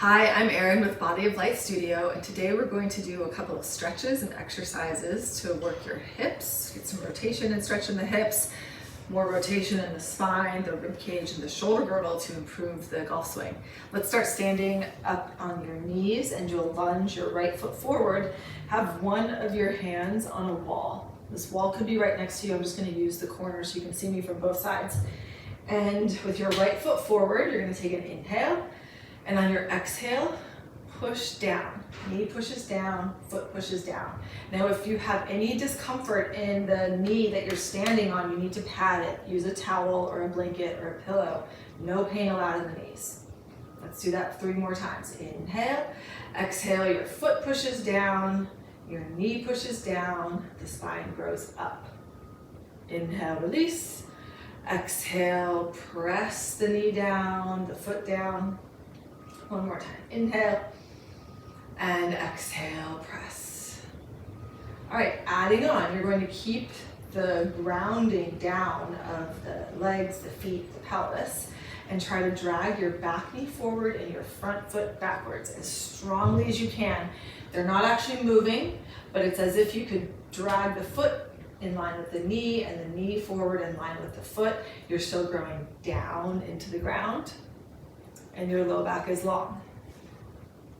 Hi, I'm Erin with Body of Light Studio, and today we're going to do a couple of stretches and exercises to work your hips, get some rotation and stretch in the hips, more rotation in the spine, the rib cage, and the shoulder girdle to improve the golf swing. Let's start standing up on your knees and do a lunge, your right foot forward. Have one of your hands on a wall. This wall could be right next to you. I'm just going to use the corner so you can see me from both sides. And with your right foot forward, you're going to take an inhale. And on your exhale, push down. Knee pushes down, foot pushes down. Now, if you have any discomfort in the knee that you're standing on, you need to pad it. Use a towel or a blanket or a pillow. No pain allowed in the knees. Let's do that 3 more times. Inhale, exhale, your foot pushes down, your knee pushes down, the spine grows up. Inhale, release. Exhale, press the knee down, the foot down. One more time. Inhale and exhale, press. All right, adding on, you're going to keep the grounding down of the legs, the feet, the pelvis, and try to drag your back knee forward and your front foot backwards as strongly as you can. They're not actually moving, but it's as if you could drag the foot in line with the knee and the knee forward in line with the foot. You're still growing down into the ground, and your low back is long.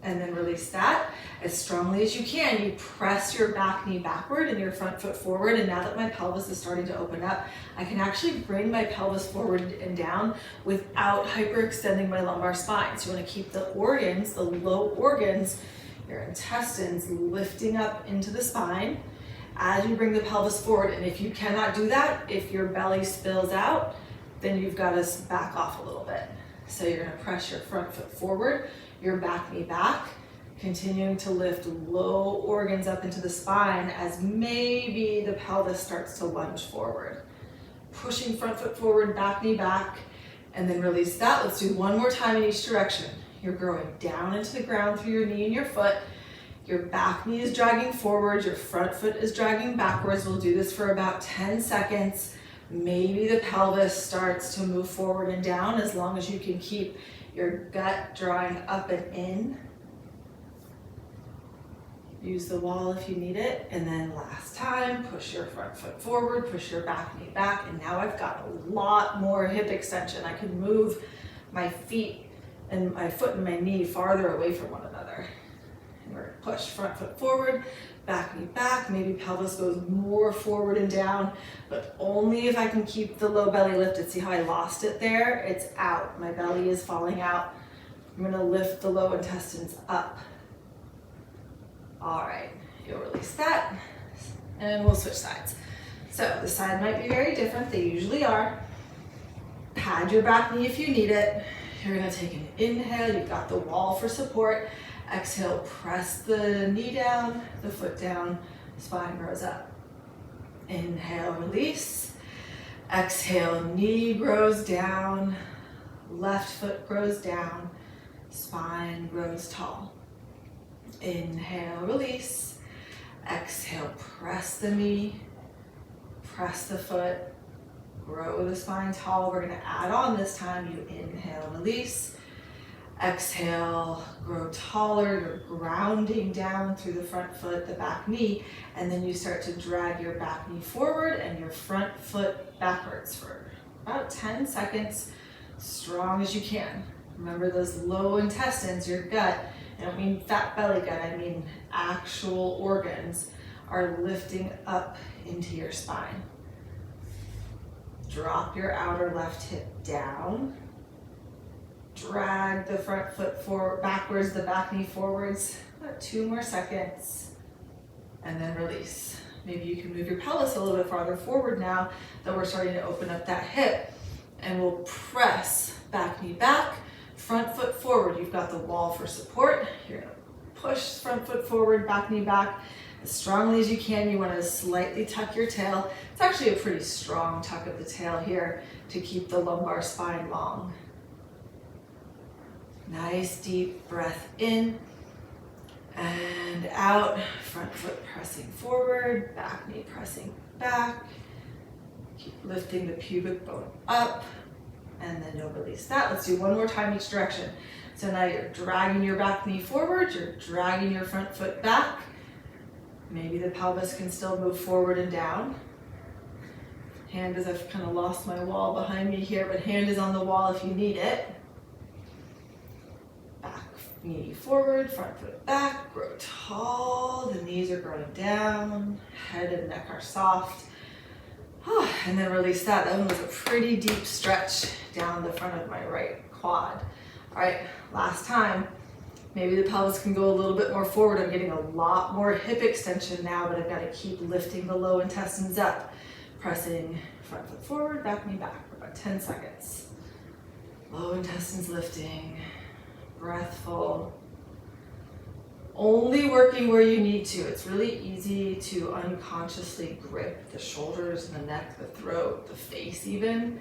And then release that as strongly as you can. You press your back knee backward and your front foot forward. And now that my pelvis is starting to open up, I can actually bring my pelvis forward and down without hyperextending my lumbar spine. So you want to keep the organs, the low organs, your intestines lifting up into the spine as you bring the pelvis forward. And if you cannot do that, if your belly spills out, then you've got to back off a little bit. So you're going to press your front foot forward, your back knee back, continuing to lift low organs up into the spine as maybe the pelvis starts to lunge forward. Pushing front foot forward, back knee back, and then release that. Let's do 1 more time in each direction. You're growing down into the ground through your knee and your foot. Your back knee is dragging forward, your front foot is dragging backwards. We'll do this for about 10 seconds. Maybe the pelvis starts to move forward and down as long as you can keep your gut drawing up and in. Use the wall if you need it. And then last time, push your front foot forward, push your back knee back. And now I've got a lot more hip extension. I can move my feet and my foot and my knee farther away from one another. And we're gonna push front foot forward, back knee back, maybe pelvis goes more forward and down, but only if I can keep the low belly lifted. See how I lost it there? It's out. My belly is falling out. I'm gonna lift the low intestines up. All right, you'll release that, and we'll switch sides. So the side might be very different, they usually are. Pad your back knee if you need it. You're gonna take an inhale, you've got the wall for support. Exhale, press the knee down, the foot down, spine grows up. Inhale, release. Exhale, knee grows down, left foot grows down, spine grows tall. Inhale, release. Exhale, press the knee, press the foot, grow the spine tall. We're gonna add on this time. You inhale, release. Exhale, grow taller, you're grounding down through the front foot, the back knee, and then you start to drag your back knee forward and your front foot backwards for about 10 seconds, strong as you can. Remember those low intestines, your gut, I don't mean fat belly gut, I mean actual organs are lifting up into your spine. Drop your outer left hip down. Drag the front foot forward, backwards, the back knee forwards. About 2 more seconds. And then release. Maybe you can move your pelvis a little bit farther forward now that we're starting to open up that hip. And we'll press back knee back, front foot forward. You've got the wall for support. You're gonna push front foot forward, back knee back as strongly as you can. You wanna slightly tuck your tail. It's actually a pretty strong tuck of the tail here to keep the lumbar spine long. Nice deep breath in and out, front foot pressing forward, back knee pressing back. Keep lifting the pubic bone up, and then you'll release that. Let's do 1 more time each direction. So now you're dragging your back knee forward, you're dragging your front foot back. Maybe the pelvis can still move forward and down. Hand is, I've kind of lost my wall behind me here, but hand is on the wall if you need it. Back knee forward, front foot back, grow tall, the knees are growing down, head and neck are soft. And then release that. That one was a pretty deep stretch down the front of my right quad. All right, last time. Maybe the pelvis can go a little bit more forward. I'm getting a lot more hip extension now, but I've got to keep lifting the low intestines up. Pressing front foot forward, back knee back for about 10 seconds. Low intestines lifting, breath full. Only working where you need to. It's really easy to unconsciously grip the shoulders, the neck, the throat, the face even.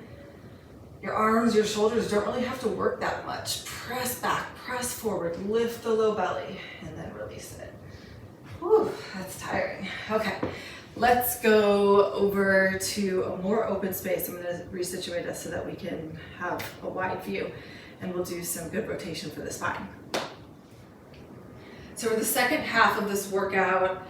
Your arms, your shoulders don't really have to work that much. Press back, press forward, lift the low belly, and then release it. Whew, that's tiring. Okay, let's go over to a more open space. I'm gonna resituate us so that we can have a wide view, and we'll do some good rotation for the spine. So for the second half of this workout,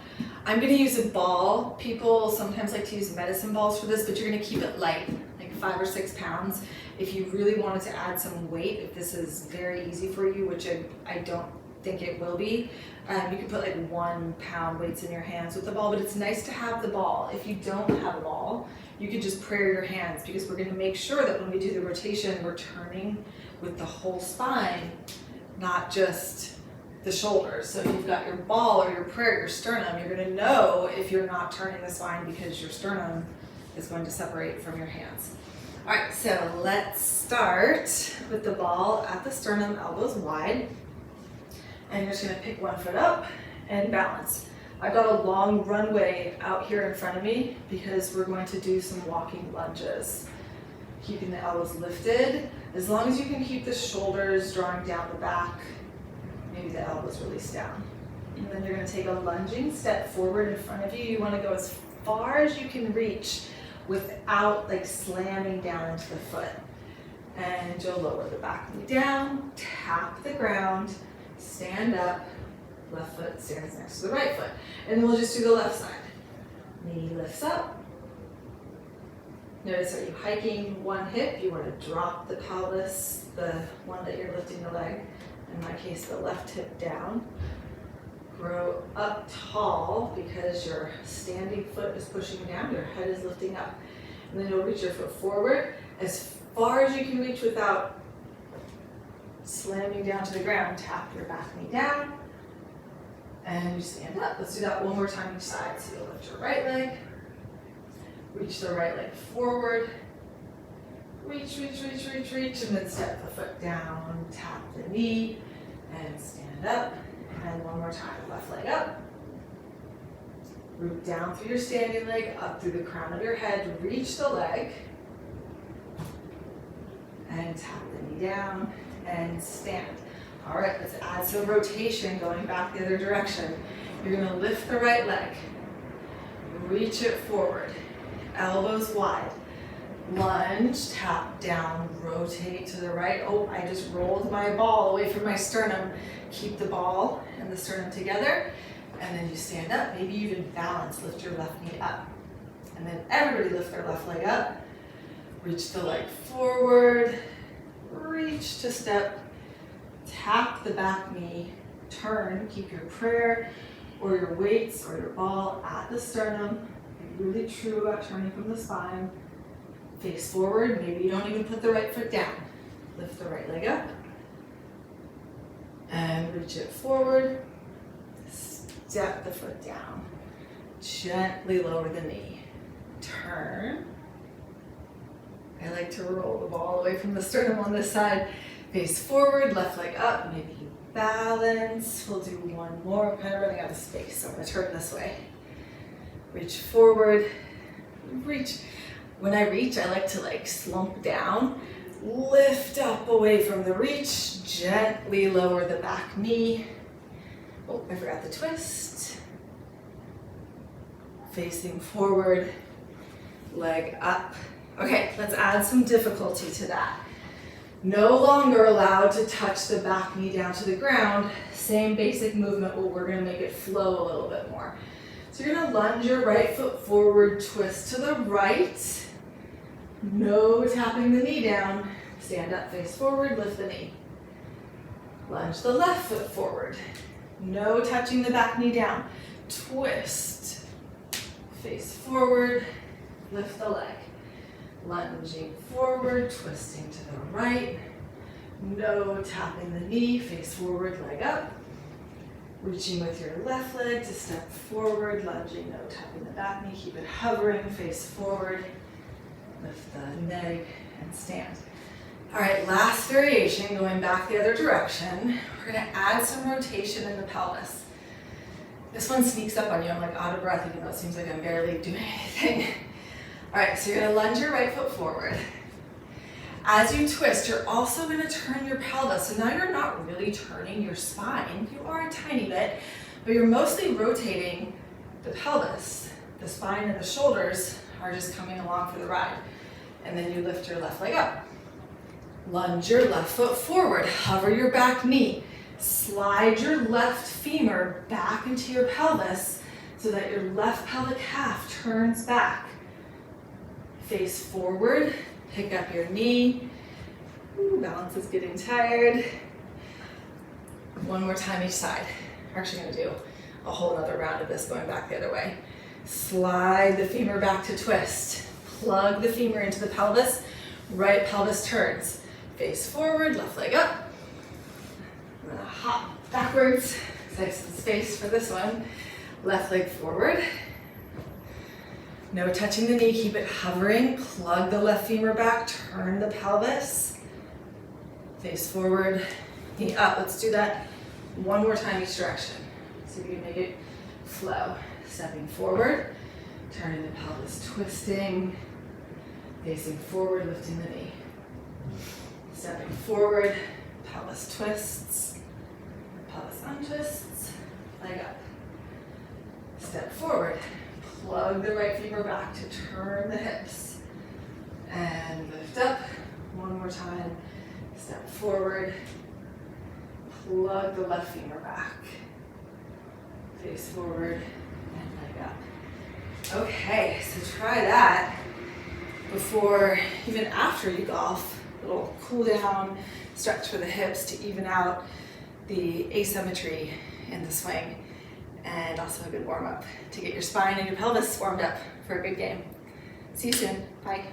I'm gonna use a ball. People sometimes like to use medicine balls for this, but you're gonna keep it light, like 5 or 6 pounds. If you really wanted to add some weight, if this is very easy for you, which I don't think it will be, you can put like 1 pound weights in your hands with the ball, but it's nice to have the ball. If you don't have a ball, you can just prayer your hands, because we're gonna make sure that when we do the rotation, we're turning with the whole spine, not just the shoulders. So if you've got your ball or your prayer, your sternum, you're gonna know if you're not turning the spine because your sternum is going to separate from your hands. All right, so let's start with the ball at the sternum, elbows wide. And you're just gonna pick one foot up and balance. I've got a long runway out here in front of me because we're going to do some walking lunges. Keeping the elbows lifted. As long as you can keep the shoulders drawing down the back, maybe the elbows release down. And then you're gonna take a lunging step forward in front of you. You wanna go as far as you can reach without like slamming down into the foot. And you'll lower the back knee down, tap the ground, stand up, left foot stands next to the right foot. And then we'll just do the left side. Knee lifts up. Notice, are you hiking one hip? You wanna drop the pelvis, the one that you're lifting the leg. In my case, the left hip down. Grow up tall because your standing foot is pushing down, your head is lifting up. And then you'll reach your foot forward as far as you can reach without slamming down to the ground. Tap your back knee down and you stand up. Let's do that one more time each side. So you'll lift your right leg, reach the right leg forward, reach, and then step the foot down, tap the knee, and stand up. And one more time, left leg up. Root down through your standing leg, up through the crown of your head, reach the leg, and tap the knee down, and stand. All right, let's add some rotation, going back the other direction. You're gonna lift the right leg, reach it forward, elbows wide. Lunge, tap down, rotate to the right. Oh, I just rolled my ball away from my sternum. Keep the ball and the sternum together, and then you stand up. Maybe you even balance, lift your left knee up. And then everybody lift their left leg up. Reach the leg forward, reach to step, tap the back knee, turn, keep your prayer or your weights or your ball at the sternum. Be really true about turning from the spine. Face forward, maybe you don't even put the right foot down. Lift the right leg up and reach it forward. Step the foot down. Gently lower the knee. Turn. I like to roll the ball away from the sternum on this side. Face forward, left leg up, maybe you balance. We'll do one more. I'm kind of running out of space, so I'm gonna turn this way. Reach forward, reach. When I reach, I like to slump down, lift up away from the reach, gently lower the back knee. Oh, I forgot the twist. Facing forward, leg up. Okay, let's add some difficulty to that. No longer allowed to touch the back knee down to the ground. Same basic movement, but we're gonna make it flow a little bit more. So you're gonna lunge your right foot forward, twist to the right. No tapping the knee down. Stand up, face forward, lift the knee. Lunge the left foot forward. No touching the back knee down. Twist, face forward, lift the leg. Lunging forward, twisting to the right. No tapping the knee, face forward, leg up. Reaching with your left leg to step forward, lunging, no tapping the back knee. Keep it hovering, face forward. Lift the leg and stand. All right, last variation, going back the other direction. We're gonna add some rotation in the pelvis. This one sneaks up on you. I'm like out of breath, even though it seems like I'm barely doing anything. All right, so you're gonna lunge your right foot forward. As you twist, you're also gonna turn your pelvis. So now you're not really turning your spine. You are a tiny bit, but you're mostly rotating the pelvis. The spine and the shoulders are just coming along for the ride. And then you lift your left leg up. Lunge your left foot forward, hover your back knee. Slide your left femur back into your pelvis so that your left pelvic half turns back. Face forward, pick up your knee. Ooh, balance is getting tired. One more time each side. We're actually gonna do a whole other round of this going back the other way. Slide the femur back to twist. Plug the femur into the pelvis, right pelvis turns. Face forward, left leg up. I'm gonna hop backwards, save some space for this one. Left leg forward. No touching the knee, keep it hovering. Plug the left femur back, turn the pelvis. Face forward, knee up. Let's do that one more time each direction. So you can make it flow. Stepping forward, turning the pelvis, twisting. Facing forward, lifting the knee. Stepping forward, pelvis twists, pelvis untwists, leg up. Step forward, plug the right femur back to turn the hips. And lift up, one more time. Step forward, plug the left femur back. Face forward, and leg up. Okay, so try that before, even after you golf. A little cool down, stretch for the hips to even out the asymmetry in the swing, and also a good warm up to get your spine and your pelvis warmed up for a good game. See you soon. Bye.